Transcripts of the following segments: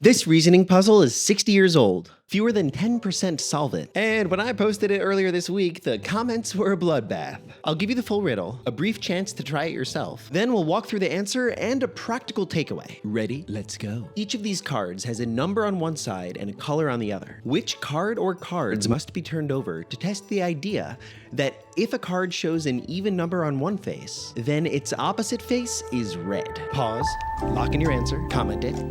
This reasoning puzzle is 60 years old. Fewer than 10% solve it. And when I posted it earlier this week, the comments were a bloodbath. I'll give you the full riddle, a brief chance to try it yourself. Then we'll walk through the answer and a practical takeaway. Ready? Let's go. Each of these cards has a number on one side and a color on the other. Which card or cards must be turned over to test the idea that if a card shows an even number on one face, then its opposite face is red? Pause, lock in your answer, comment it.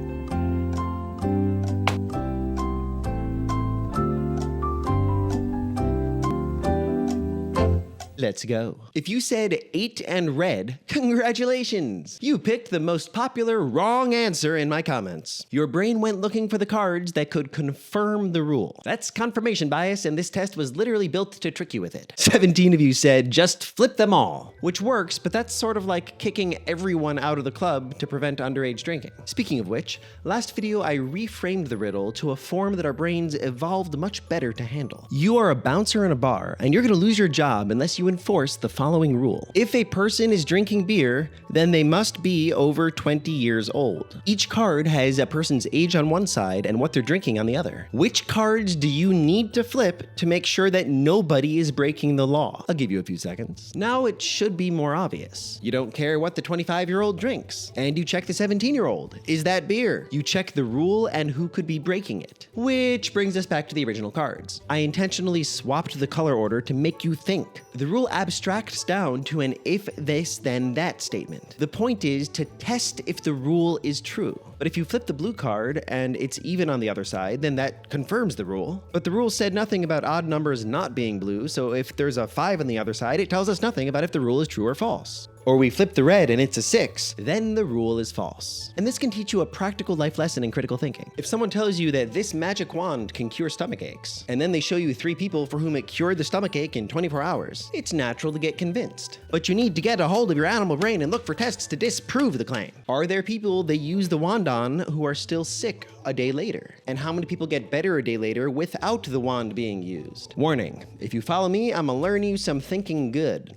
Let's go. If you said 8 and red, congratulations! You picked the most popular wrong answer in my comments. Your brain went looking for the cards that could confirm the rule. That's confirmation bias, and this test was literally built to trick you with it. 17 of you said just flip them all, which works, but that's sort of like kicking everyone out of the club to prevent underage drinking. Speaking of which, last video I reframed the riddle to a form that our brains evolved much better to handle. You are a bouncer in a bar, and you're gonna lose your job unless you enforce the following rule. If a person is drinking beer, then they must be over 20 years old. Each card has a person's age on one side and what they're drinking on the other. Which cards do you need to flip to make sure that nobody is breaking the law? I'll give you a few seconds. Now it should be more obvious. You don't care what the 25-year-old drinks, and you check the 17-year-old. Is that beer? You check the rule and who could be breaking it. Which brings us back to the original cards. I intentionally swapped the color order to make you think. The rule abstracts down to an if this then that statement. The point is to test if the rule is true. But if you flip the blue card and it's even on the other side, then that confirms the rule. But the rule said nothing about odd numbers not being blue, so if there's a 5 on the other side, it tells us nothing about if the rule is true or false. Or we flip the red and it's a 6, then the rule is false. And this can teach you a practical life lesson in critical thinking. If someone tells you that this magic wand can cure stomach aches, and then they show you 3 people for whom it cured the stomach ache in 24 hours, it's natural to get convinced. But you need to get a hold of your animal brain and look for tests to disprove the claim. Are there people they use the wand on who are still sick a day later? And how many people get better a day later without the wand being used? Warning, if you follow me, I'ma learn you some thinking good.